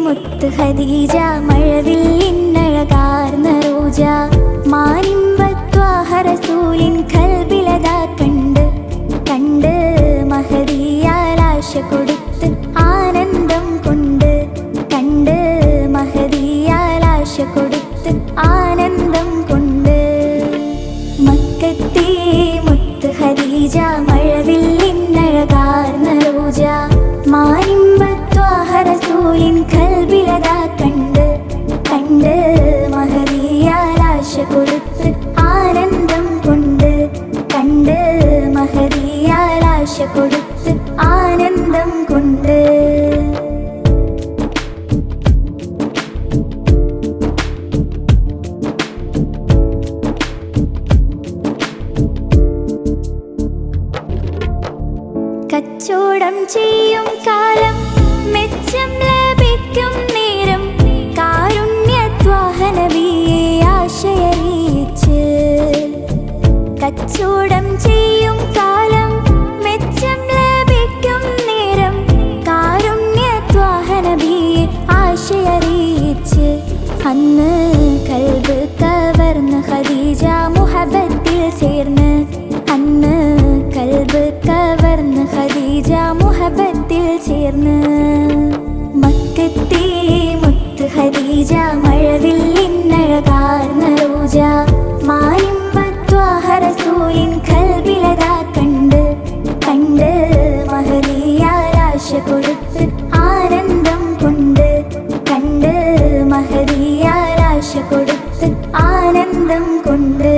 മുത്ത് ഖദീജ മഴവില്ലിന്നഴകാർന്ന റോജ മാനിമ്പത്വാഹ റസൂലിൻ കൽബിലതാ കണ്ട് കണ്ട് മഹദിയാലാശ കൊടുത്ത് ആനന്ദം കൊണ്ട് കണ്ട് മഹദിയാലാശ കൊടുത്ത് ആനന്ദം കൊണ്ട് മക്കത്തെ മുത്ത് ഖദീജ മഴവില്ലിന്നഴകാർന്ന റോജ മാനിമ്പത്വാഹ റസൂലിൻ കൽബിലതാ കണ്ട് കണ്ട് മഹദിയാലാശ കൊടുത്ത് ആനന്ദം കൊണ്ട് കണ്ട് മഹദിയാലാശ കൊടുത്ത് ആനന്ദം കൊണ്ട് കച്ചോടം ചെയ്യും കാലം മെച്ചം ലഭിക്കും നേരം കാരുണ്യത്വാഹ നബിയെ ആശയറിയിച്ച് കച്ചോടം ചെയ്യും കാലം മെച്ചം ലഭിക്കും നേരം കാരുണ്യത്വാഹ നബിയെ ആശയറിയിച്ച് അന്ന് കൽബ് കവർന്ന് ഖദീജ മുഹബത്തിൽ ചേർന്ന് അന്ന് കൽബ് കവർന്ന് ഖദീജ മുഹബത്തിൽ ചേർന്ന് മക്കത്തെ മുത്ത് ഖദീജ മഴവില്ലിന്നഴകാർന്ന റോജ മാനിമ്പത്വാഹ റസൂലിൻ കൽബിലതാ കണ്ട് കണ്ട് മഹദിയാലാശ കൊടുത്ത് ആനന്ദം കൊണ്ട് കണ്ട് മഹദിയാലാശ കൊടുത്ത് ആനന്ദം കൊണ്ട്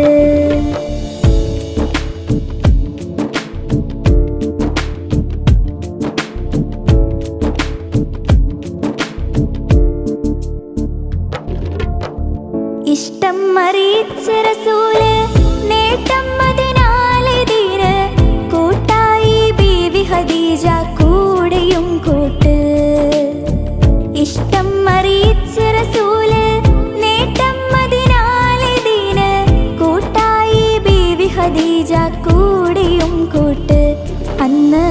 ഇഷ്ടം അറിയിച്ച റസൂല് നേട്ടം അതിനാലെതിര് കൂട്ടായി ബീവി ഖദീജ കൂടെയും കൂട്ട് ഇഷ്ടം അറിയിച്ച റസൂല് നേട്ടം അതിനാലെതിര് കൂട്ടായി ബീവി ഖദീജ കൂടെയും കൂട്ട് അന്ന്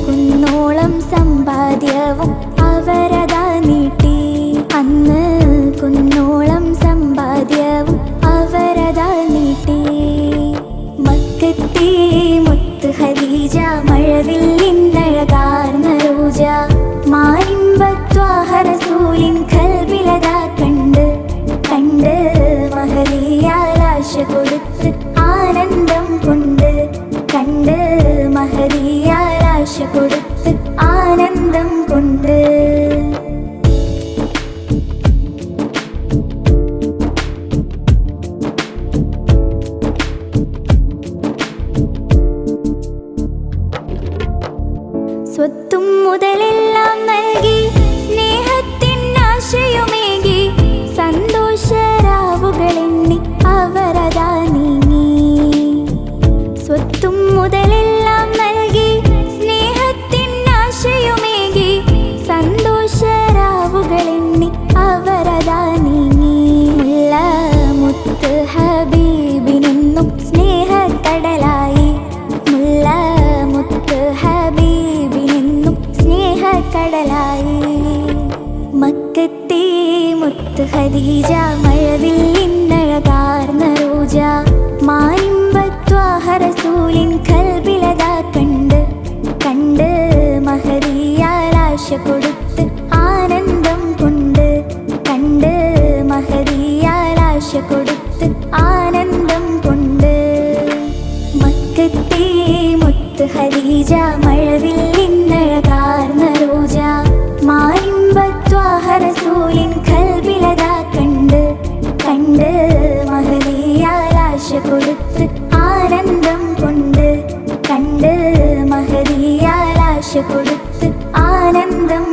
കുന്നോളം സമ്പാദ്യവും അവരതാ നീട്ടി അന്ന് കുന്നോളം സമ്പാദ്യവും അവരതാ നീട്ടി മക്കത്തെ മുത്ത് ഖദീജ മഴവില്ലിന്നഴകാർന്ന റോജ മാനിമ്പത്വാഹ റസൂലിൻ കൽബിലതാ കണ്ട് കണ്ട് മഹദിയാലാശ കൊടുത്ത് ആനന്ദം കൊണ്ട് കണ്ട് മഹദിയാലാശ കൊടുത്ത് ആനന്ദം കൊണ്ട് സ്വത്തും മുതലെല്ലാം നൽകി സ്നേഹത്തിൻ ആശയുമേകി സന്തോഷരാവുകളെണ്ണി അവരതാ നീങ്ങി സ്വത്തും മുതലെല്ലാം നൽകി സ്നേഹത്തിൻ ആശയുമേകി സന്തോഷരാവുകളെണ്ണി അവരതാ നീങ്ങി മുല്ല മുത്ത് ഹബീബിനെന്നും സ്നേഹക്കടലായി മുല്ല മുത്ത് ഹബീബിനെന്നും സ്നേഹക്കടലായി മക്കത്തെ മുത്ത് ഖദീജ മഴവില്ലിന്നഴകാർന്ന റോജ മാനിമ്പത്വാഹ റസൂലിൻ കൽബിലതാ കണ്ട് കണ്ട് മഹദിയാലാശ കൊടുത്ത് ആനന്ദം കൊണ്ട് കണ്ട് മഹദിയാലാശ കൊടുത്ത് ആനന്ദം കൊണ്ട് മക്കത്തെ മുത്ത് ഖദീജ മഴവില്ലിന്നഴകാർന്ന റോജ മാനിമ്പത്വാഹ റസൂലിൻ കൽബിലതാ കണ്ട് കണ്ട് മഹദിയാലാശ കൊടുത്ത് ആനന്ദം കൊണ്ട് കണ്ട് മഹദിയാലാശ കൊടുത്ത് ആനന്ദം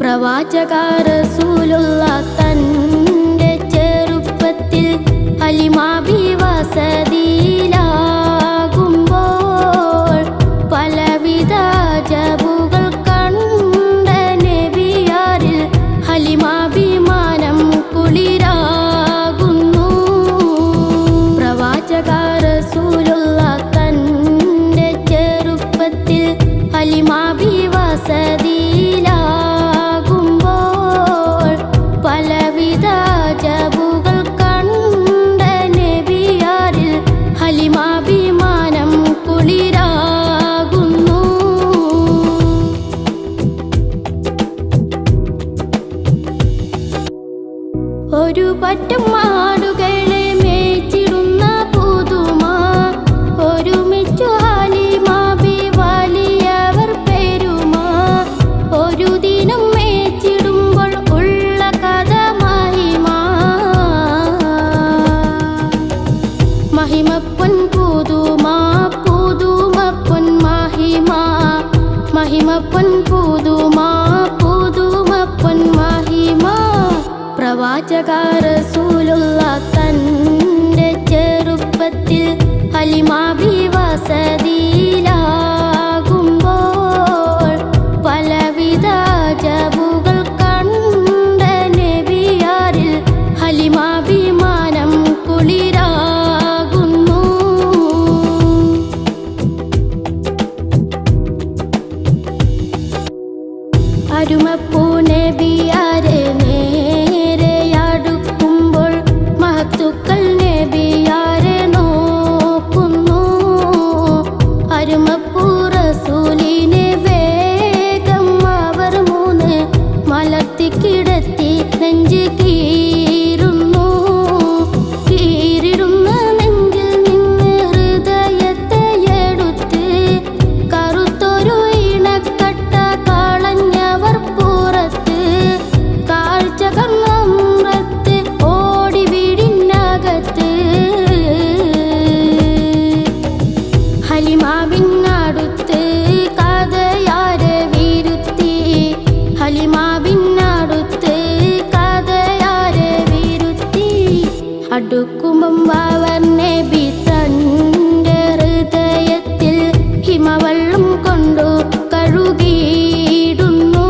പ്രവാചക റസൂലുള്ള തൻ്റെ ചെറുപ്പത്തിൽ ഹലിമാബി വസതിയിലാകുമ്പോൾ പലവിധ ജബുകൾ കണ്ട നബിയാരിൽ ഹലിമാഭിമാനം കുളിരാകുന്നു. പ്രവാചക റസൂലുള്ള തൻ്റെ ചെറുപ്പത്തിൽ ഹലിമാബി വസതിയിലാകുമ്പോൾ പലവിധ ജബുകൾ കണ്ട നബിയാരിൽ ഹലിമാഭിമാനം കുളിരാകുന്നു. ഒരു പറ്റം മാടുകളെ മേച്ചിടുന്ന പുതുമ ഒരുമിച്ചു ഹലിമാബി വലിയവർ പെരുമ. ഒരു ദിനം മേച്ചിടുമ്പോൾ ഉള്ള കഥ മഹിമ. മഹിമപ്പൊൻ പുതുമ പുതുമപ്പൊൻ മഹിമ. മഹിമപ്പൊൻ പുതുമ പുതുമപ്പൊൻ മഹിമ. പ്രവാചക റസൂലുള്ള തൻ്റെ ചെറുപ്പത്തിൽ ഹലിമാബി വസതിയിലാകുമ്പോൾ പലവിധ ജബുകൾ കണ്ട നബിയാരിൽ ഹലിമാഭിമാനം കുളിരാകുന്നു. അരുമപ്പൂ നബിയാരെ നേരെയടുക്കുമ്പോൾ മഹത്തുക്കൾ നബിയാരെ നോക്കുന്നു. അരുമപ്പൂ റസൂലിനെ വേഗം അവർ മൂന്ന് മലർത്തി കിടത്തി നെഞ്ച് കീറുന്നു. കീറിടുന്ന നെഞ്ചിൽ നിന്ന് ഹൃദയത്തെ എടുത്ത് കറുത്തൊരു ഇണക്കട്ട കളഞ്ഞവർ പുറത്ത്. കാഴ്ച കണ്ണമ്രത്ത് ഓടി വീടിനകത്ത്. ഹലിമാബിനടുത്ത് കഥയാരെ വിരുത്തി. ഹലിമാബിനടുത്ത് കഥയാരെ വിരുത്തി. അടുക്കുമ്പം അവർ നബി തൻ്റെ ഹൃദയത്തിൽ ഹിമവെള്ളം കൊണ്ടു കഴുകിയിടുന്നു.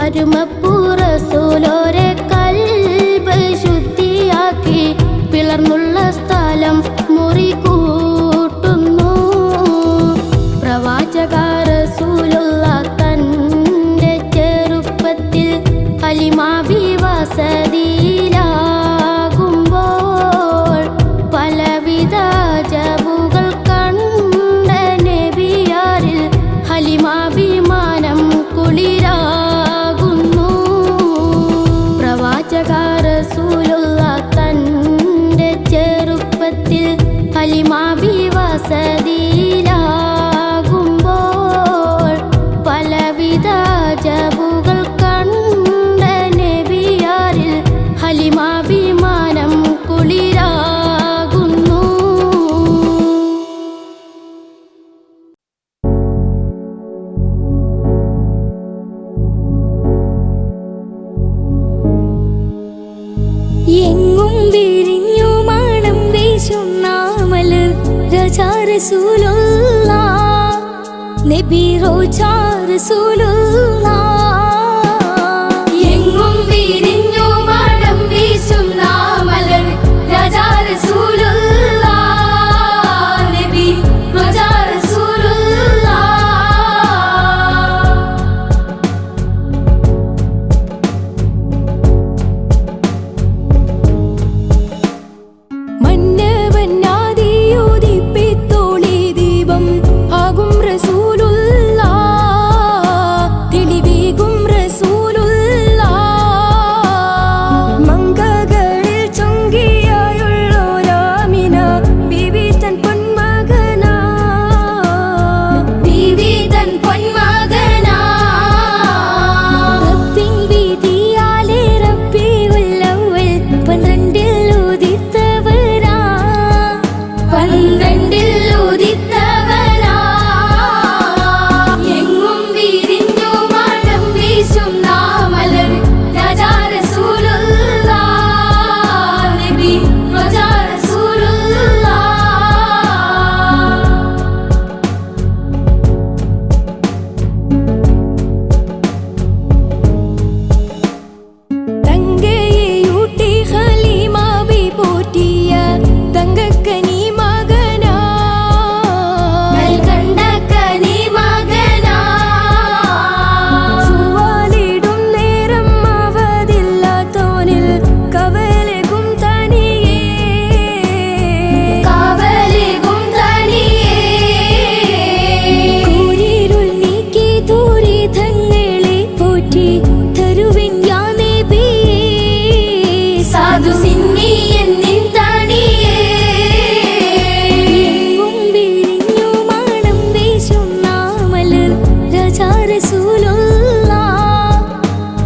അരുമപ്പൂ റസൂലോരെ കൽബ് ശുദ്ധിയാക്കി പിളർന്നുള്ള സ്ഥലം മുറികൂട്ടുന്നു. പ്രവാചക റസൂലുള്ള തൻ്റെ ചെറുപ്പത്തിൽ ഹലിമാബി വസതിയിലാകുമ്പോൾ പലവിധ ജബുകൾ കണ്ട നബിയാരിൽ ഹലിമാഭിമാനം കുളിരാകുന്നു. പ്രവാചക റസൂലുള്ള തൻ്റെ ചെറുപ്പത്തിൽ ഹലിമാബി വസതിയിലാകുമ്പോൾ പലവിധ ജബുകൾ കണ്ട നബിയാരിൽ ഹലിമാഭിമാനം കുളിരാകുന്നു. എങ്ങും വിരിഞ്ഞു മണം വീശുന്ന മലർ റജാ റസൂലുള്ള നബി റോജാ റസൂലുള്ള. എങ്ങും വിരിഞ്ഞു മണം വീശുന്ന മലർ റജാ റസൂലുള്ള നബി റോജാ റസൂലുള്ള. മന്നവന്നാദിയോദിപ്പിത്തോളി ദീപം ആകും റസൂലുള്ള. റസൂലുള്ളാ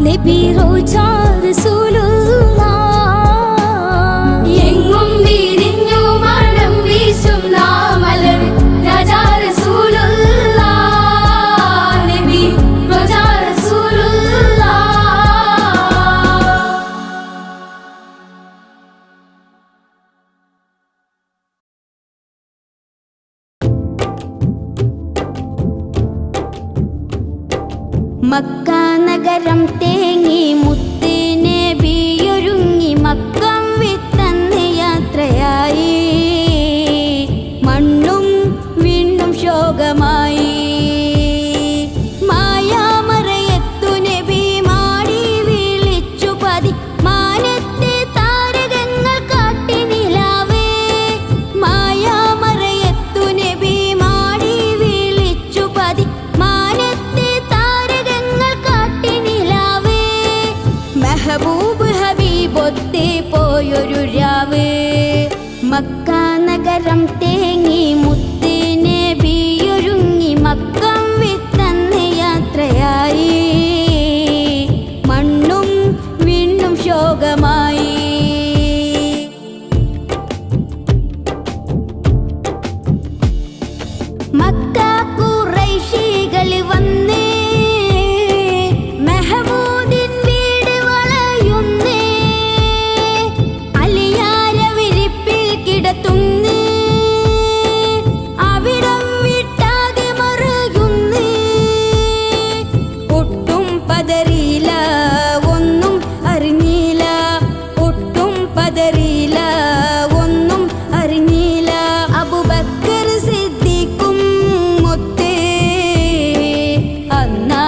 നബി റോജ റസൂലുള്ളാ എങ്ങും വിരിഞ്ഞു മണം വീശും നാമലർ രാജാ റസൂലുള്ളാ നബി റോജ റസൂലുള്ളാ മക്ക നഗരം തേങ്ങി മുത്ത് നബിയൊരുങ്ങി മക്കം വിട്ടന്ന് യാത്രയായി മണ്ണും വിണ്ണും ശോകമായി മായാമറയത്തു നബി മാടി വിളിച്ചു പതി മാനത്തെ താരകങ്ങൾ കാട്ടി നിലാവേ മായാമറയത്തു നബി മാടി വിളിച്ചു പതി മാനത്തെ താരകങ്ങൾ കാട്ടി നിലാവേ മെഹബൂബ് ഹബീബൊത്തെ പോയൊരു രാവ് മക്ക നഗരം തേങ്ങി മുത്ത് നബിയൊരുങ്ങി മക്കം വിട്ടന്ന് യാത്രയായി മണ്ണും വിണ്ണും ശോകമായി മക്ക ഖുറൈശികൾ വന്നേ മെഹമൂദിൻ വീട് വളയുന്നേ അലിയാര വിരിപ്പിൽ കിടത്തുന്നേ അവിടം വിട്ടാകെ മറയുന്നേ ഒട്ടും പതറിയില്ല ഒന്നും അറിഞ്ഞില്ല ഒട്ടും പതറിയില്ല ഒന്നും അറിഞ്ഞില്ല അബൂബക്കർ സിദ്ദീഖും മൊത്തേ അന്നാ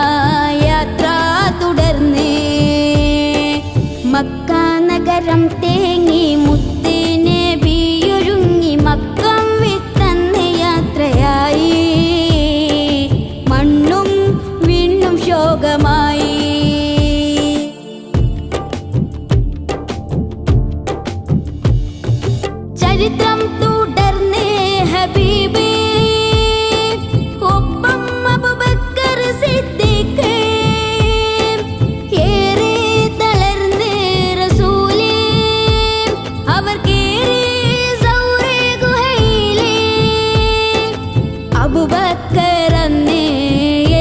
യാത്ര തുടർന്നേ മക്ക നഗരം തേങ്ങി മുത്ത് നബിയൊരുങ്ങി മക്കം വിട്ടന്ന് യാത്രയായി മണ്ണും വിണ്ണും ശോകമായി ചരിത്രം തുടർന്നേ ഹബീബേ ഒപ്പം അബൂബക്കർ സിദ്ദീഖ് ഏറെ തളർന്നേ റസൂലേ അവർ കേറി സൗറേ ഗുഹയിലേ അബൂബക്കർ അന്നേ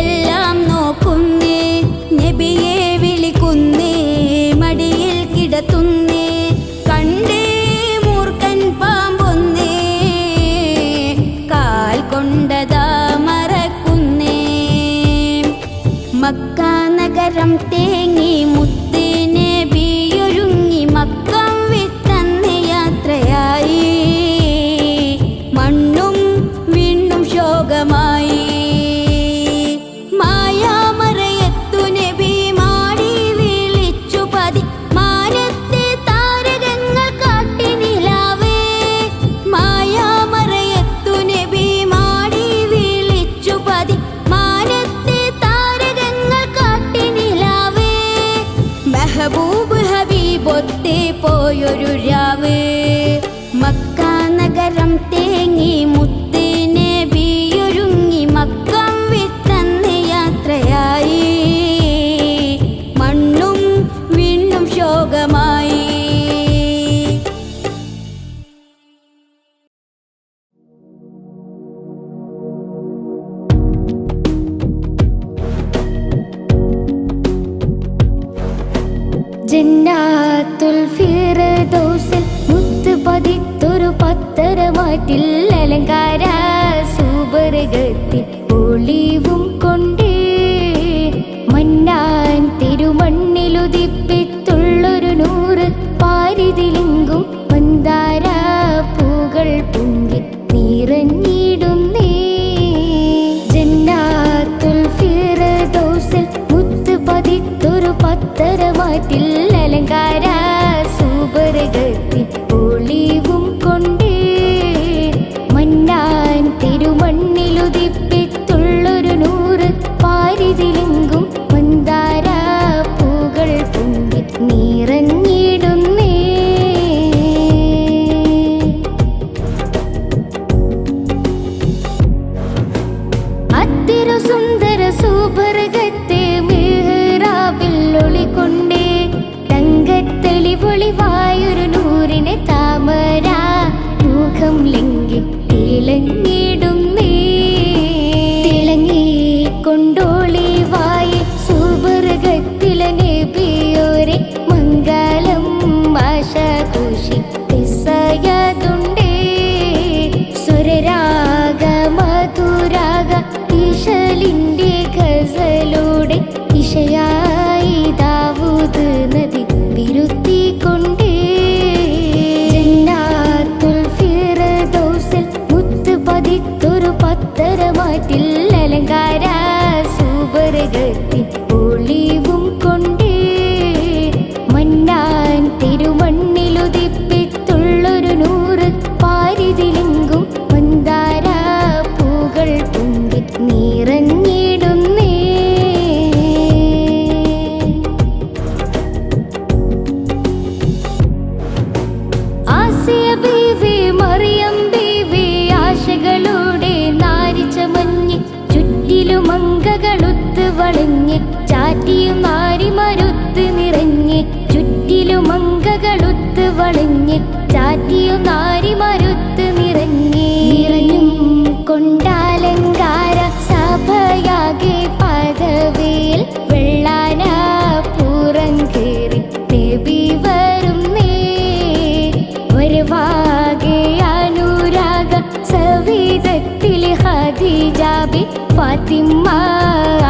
എല്ലാം നോക്കുന്നേ നബിയെ വിളിക്കുന്നേ മടിയിൽ കിടത്തുന്നേ കണ്ടേ മൂർഖൻ പാമ്പൊന്നേ കാൽ കൊണ്ടതാ മറക്കുന്നേ മക്ക നഗരം തേങ്ങി മുത്ത് നബിയൊരുങ്ങി മക്കം വിട്ടന്ന് യാത്രയായി മണ്ണും വിണ്ണും ശോകമായി മായാമറയത്തു നബി മാടി വിളിച്ചു പതി മാനത്തെ താരകങ്ങൾ കാട്ടി നിലാവേ മായാമറയത്തു നബി മാടി വിളിച്ചു പതി മാനത്തെ താരകങ്ങൾ കാട്ടി നിലാവേ മെഹബൂബ് ഹബീബൊത്തെ പോയൊരു രാവ് മക്ക നഗരം തേങ്ങി മുത്ത് നബിയൊരുങ്ങി മക്കം വിട്ടന്ന് യാത്രയായി മണ്ണും വിണ്ണും ശോകമായി ജന്നാത്തുൽ ഫിർദൗസിൽ മുത്ത് പതിത്തൊരു പത്തരമാറ്റിൽ അലങ്കാര സുബർഗത്തിൽ ഒളിവും കൊണ്ടേ മന്നാൻ തിരുമണ്ണിലുദിപ്പിത്തുള്ളൊരു നൂറ് പാരിതിലെങ്കും മന്ദാര പൂകൾ പൊങ്ങി നിറഞ്ഞിടുന്നേ ജന്നാത്തുൽ ഫിർദൗസിൽ മുത്ത് പതിത്തൊരു പത്തരമാറ്റിൽ അലങ്കാര സുബർഗത്തിൽ ഒളിവും കൊണ്ടേ മന്നാൻ തിരുമണ്ണിലുദിപ്പിത്തുള്ളൊരു നൂറ് പാരിതിലെങ്കും മന്ദാര പൂകൾ പൊങ്ങി നിറഞ്ഞിടുന്നേ അത്തിരു സുന്ദര സുബർഗ കൊണ്ടോളിവായി സുവർഗത്തിലെ നബിയോരെ മംഗളം ആശാഘോഷി തിസ്സയതുണ്ടേ സ്വരരാഗ മധുരാഗ ഇശലിൻ്റെ ഗസലോടെ ഇശയായി ദാവൂദ് നബി വിരുത്തിക്കൊണ്ടേ ജന്നാത്തുൽ ഫിർദൗസിൽ മുത്ത് പതിത്തൊരു പത്തരമാറ്റിൽ അലങ്കാര സുവർഗത്തിൽ ഒളിവും കൊണ്ടേ മന്നാൻ തിരുമണ്ണിലുദിപ്പിത്തുള്ളൊരു നൂറ് പാരിതിലെങ്കും മന്ദാര പൂകൾ പൊങ്കി നിറഞ്ഞിടുന്നേ ആസിയ ബീവി മറിയം ബീവി ആശകളോടെ നാരിച്ചമഞ്ഞ് ചുറ്റിലും അങ്കകളുത്ത് വളഞ്ഞ് ചാറ്റിയും നാരിമരുത്ത് നിറഞ്ഞ് ചുറ്റിലും അങ്കകളുത്ത് വളഞ്ഞ് ചാറ്റിയും നാരിമരുത്ത് നിറഞ്ഞും കൊണ്ടാലങ്കാര സഭയാകെ പദവിയിൽ വെള്ളാന പൂരം കേറി നബി വരുന്നേ വരവാകെ അനുരാഗ സവിധത്തിൽ ഖദീജാബി ഫാത്തിമ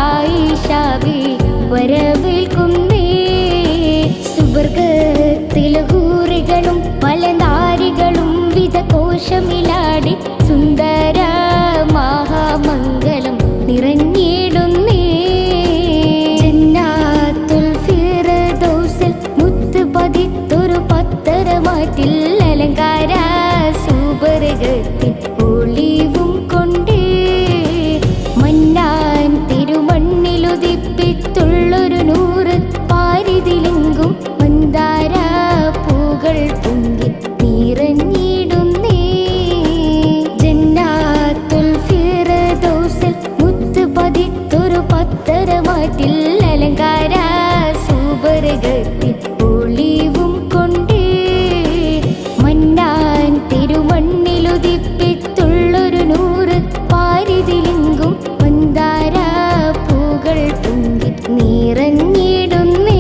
ആയിഷാബി വരവേൽക്കുന്നേ സുവർഗത്തിൽ ഹൂറികളും പല നാരികളും വിധകോശമിലാടി സുന്ദര മഹാമംഗളം നിറഞ്ഞിടുന്നേ ജന്നാത്തുൽ ഫിർദൗസിൽ മുത്ത് പതിത്തൊരു പത്തരമാറ്റിൽ അലങ്കാര സുവർഗത്തിൽ ഒളിവും കൊണ്ടേ മന്നാൻ തിരുമണ്ണിലുദിപ്പിത്തുള്ളൊരു നൂറ് പാരിതിലെങ്കും മന്ദാര പൂകൾ പൊങ്കി നിറഞ്ഞിടുന്നേ ജന്നാത്തുൽ ഫിർദൗസിൽ മുത്ത് പതിത്തൊരു പത്തരമാറ്റിൽ അലങ്കാര സുവർഗത്തിൽ ഒളിവും കൊണ്ടേ മന്നാൻ തിരുമണ്ണിലുദിപ്പിത്തുള്ളൊരു നൂറ് പാരിതിലെങ്കും മന്ദാര പൂകൾ പൊങ്കി നിറഞ്ഞിടുന്നേ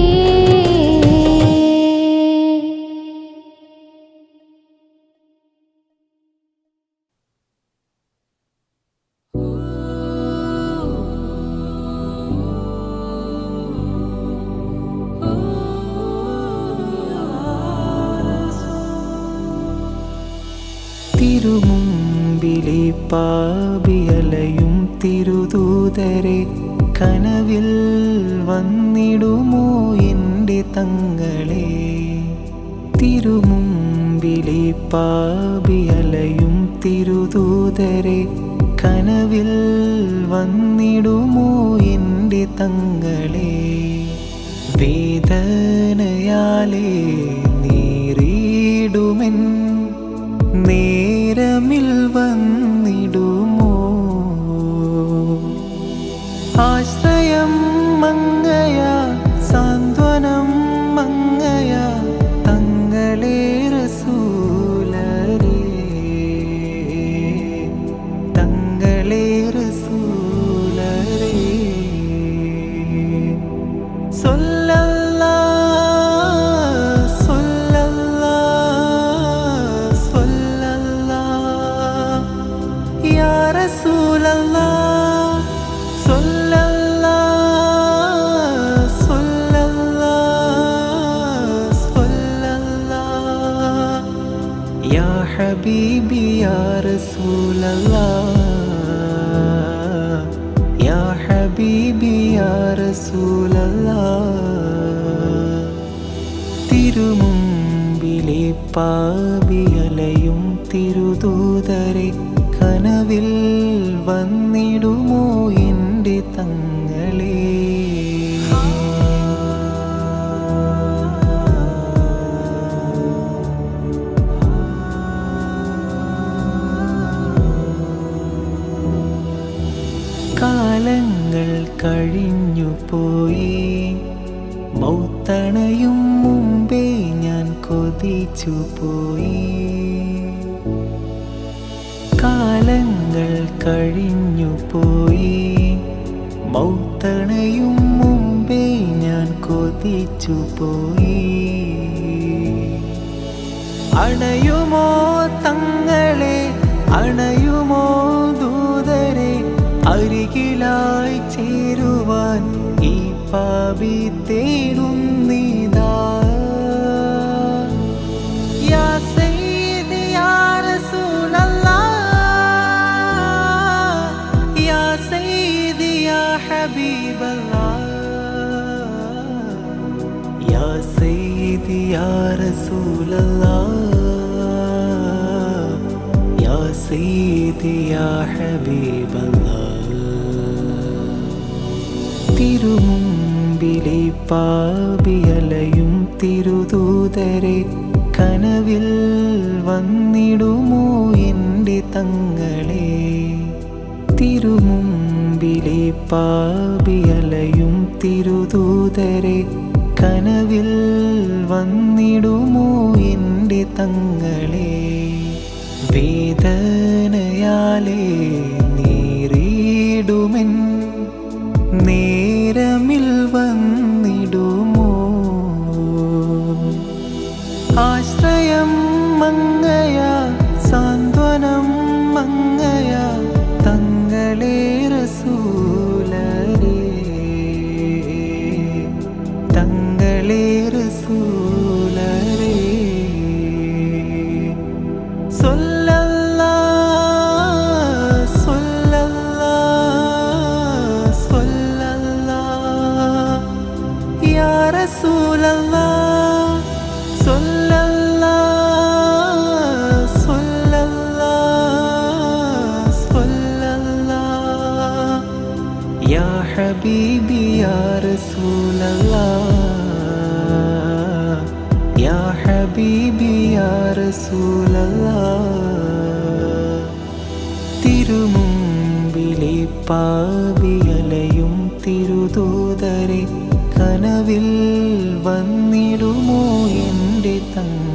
തിരുമുമ്പിലെ പാപിയലയും തിരുദൂതരെ കനവിൽ വന്നിടുമോ എൻ്റെ തങ്ങളെ തിരുമുമ്പിലെ പാപിയലയും തിരുദൂതരെ കനവിൽ വന്നിടുമോ എൻ്റെ തങ്ങളെ വേദനയാലേ നീറിടുമെൻ നേരമിൽ വന്നിടുമോ ആശ്രയം മങ്ങയാ സാന്ത്വനം മങ്ങയാ തങ്ങളെ റസൂലരേ തങ്ങളെ റസൂലരേ ഹബീബി യാ റസൂലല്ലാഹ് യാ ഹബീബി യാ റസൂലല്ലാഹ് തിരുമുമ്പിലെ പാപിയലയും തിരുദൂതരെ കനവിൽ വന്നിടുമോ എൻ്റെ തങ്ങളെ കാലങ്ങൾ കഴിഞ്ഞു പോയി മൗത്തണയും മുമ്പേ ഞാൻ കൊതിച്ചു പോയി കാലങ്ങൾ കഴിഞ്ഞു പോയി മൗത്തണയും മുമ്പേ ഞാൻ കൊതിച്ചു പോയി. അണയുമോ തങ്ങളെ, അണയുമോ ദൂതരെ, അരികിലായി ചേരുവാൻ ഈ പാപി തേടുന്നിതാ. യാ സയ്യിദി യാ റസൂലല്ലാഹ്, യാ സയ്യിദി യാ ഹബീബല്ലാഹ്, യാ സയ്യിദി യാ റസൂലല്ലാഹ്, യാ സയ്യിദി യാ ഹബീബല്ലാഹ്. തിരുമുമ്പിലെ പാപിയലയും തിരുദൂതരെ, കനവിൽ വന്നിടുമോ എൻ്റെ തങ്ങളെ. തിരുമുമ്പിലെ പാപിയലയും തിരുദൂതരെ, കനവിൽ വന്നിടുമോ എൻ്റെ തങ്ങളെ. വേദനയാലേ നീറിടുമെൻ നേരമിൽ വന്നിടുമോ. ആശ്രയം മങ്ങയാ, സാന്ത്വനം മങ്ങയാ, തങ്ങളെ റസൂലരേ, തങ്ങളെ റസൂലരേ. സ്വല്ലല്ലാഹ് സ്വല്ലല്ലാഹ് സ്വല്ലല്ലാഹ് യാ റസൂലല്ലാഹ്. സ്വല്ലല്ലാഹ് സ്വല്ലല്ലാഹ് സ്വല്ലല്ലാഹ് യാ ഹബീബി യാ റസൂലല്ലാഹ്, യാ ഹബീബി യാ റസൂലല്ലാഹ്. തിരുമുമ്പിലെ പാപിയലയും തിരുദൂതരെ, കനവിൽ വന്നിടുമോ എൻ്റെ തങ്ങൾ.